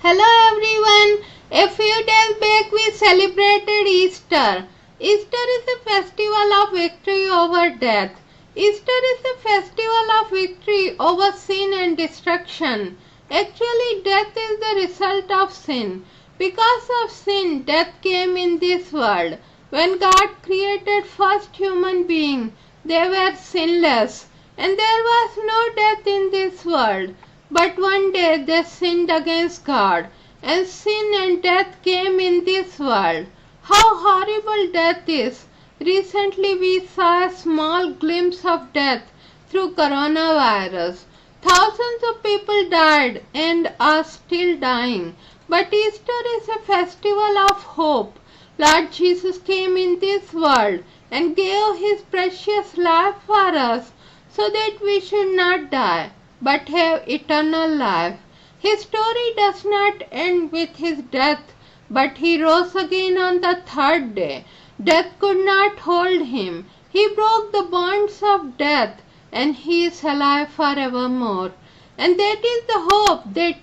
Hello everyone. A few days back we celebrated Easter. Easter is a festival of victory over death. Easter is a festival of victory over sin and destruction. Actually, death is the result of sin. Because of sin, death came in this world. When God created first human being, they were sinless, and there was no death in this world. But one day they sinned against God, and sin and death came in this world. How horrible death is! Recently we saw a small glimpse of death through coronavirus. Thousands of people died and are still dying. But Easter is a festival of hope. Lord Jesus came in this world and gave his precious life for us so that we should not die but have eternal life. His story does not end with his death, but he rose again on the third day. Death could not hold him. He broke the bonds of death, and he is alive forevermore. And that is the hope that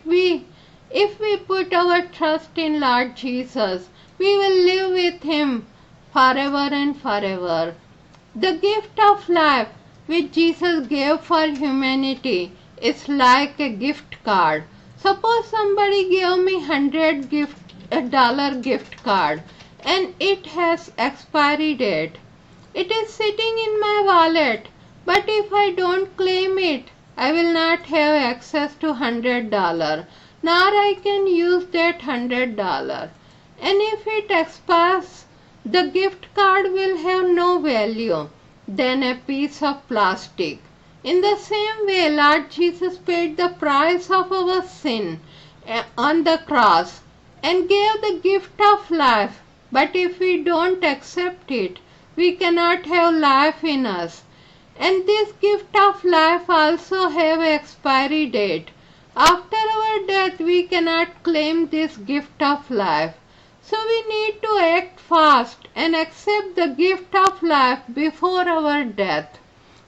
if we put our trust in Lord Jesus, we will live with him forever and forever. The gift of life which Jesus gave for humanity is like a gift card. Suppose somebody gave me $100 gift card and it has expiry date. It is sitting in my wallet, but if I don't claim it, I will not have access to $100, nor I can use that $100. And if it expires, the gift card will have no value than a piece of plastic. In the same way, Lord Jesus paid the price of our sin on the cross and gave the gift of life. But if we don't accept it, we cannot have life in us. And this gift of life also have expiry date. After our death, we cannot claim this gift of life. So we need to act fast and accept the gift of life before our death.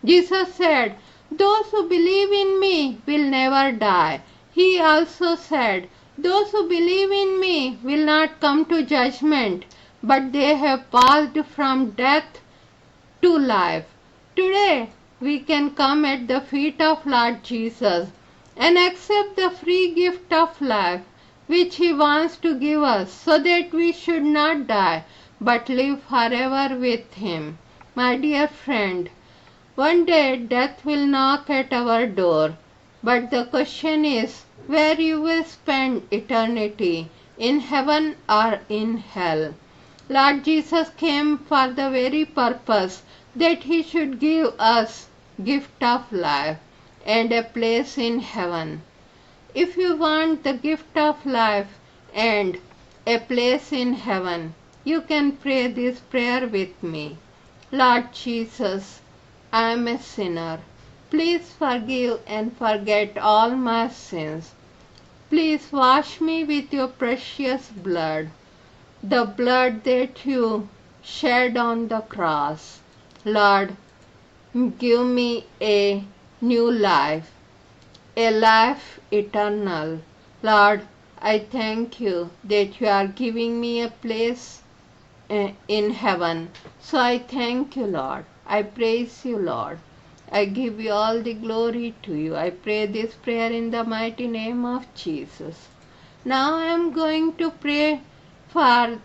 Jesus said, "Those who believe in me will never die." He also said, "Those who believe in me will not come to judgment, but they have passed from death to life." Today, we can come at the feet of Lord Jesus and accept the free gift of life which he wants to give us so that we should not die but live forever with him. My dear friend, one day death will knock at our door, but the question is where you will spend eternity, in heaven or in hell. Lord Jesus came for the very purpose that he should give us gift of life and a place in heaven. If you want the gift of life and a place in heaven, you can pray this prayer with me. Lord Jesus, I am a sinner. Please forgive and forget all my sins. Please wash me with your precious blood, the blood that you shed on the cross. Lord, give me a new life, a life eternal. Lord, I thank you that you are giving me a place in heaven. So I thank you, Lord. I praise you, Lord. I give you all the glory to you. I pray this prayer in the mighty name of Jesus. Now I am going to pray for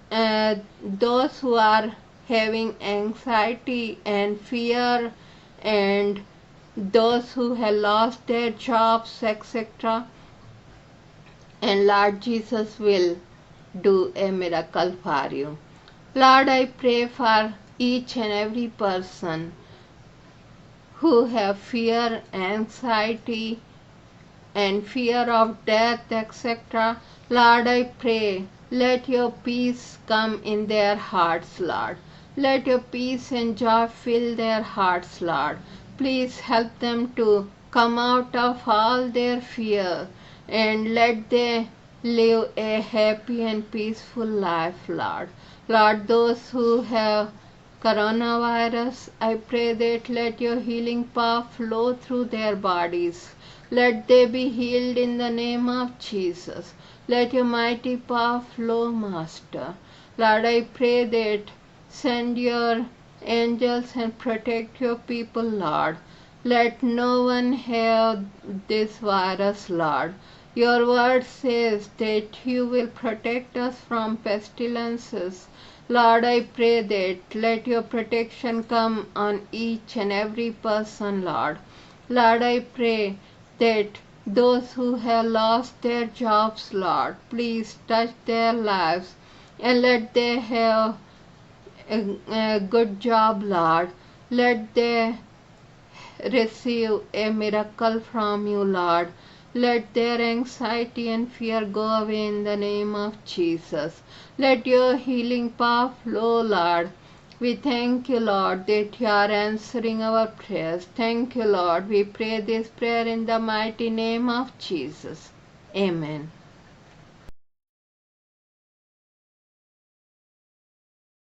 those who are having anxiety and fear, and those who have lost their jobs, etc. And Lord Jesus will do a miracle for you. Lord, I pray for each and every person who have fear, anxiety, and fear of death, etc. Lord, I pray, let your peace come in their hearts, Lord. Let your peace and joy fill their hearts, Lord. Please help them to come out of all their fear and let them live a happy and peaceful life, Lord. Lord, those who have coronavirus, I pray that let your healing power flow through their bodies. Let they be healed in the name of Jesus. Let your mighty power flow, Master. Lord, I pray that send your angels and protect your people, Lord. Let no one have this virus, Lord. Your word says that you will protect us from pestilences. Lord, I pray that let your protection come on each and every person, Lord. Lord, I pray that those who have lost their jobs, Lord, please touch their lives and let they have a good job, Lord. Let they receive a miracle from you, Lord. Let their anxiety and fear go away in the name of Jesus. Let your healing power flow, Lord. We thank you, Lord, that you are answering our prayers. Thank you, Lord. We pray this prayer in the mighty name of Jesus. Amen.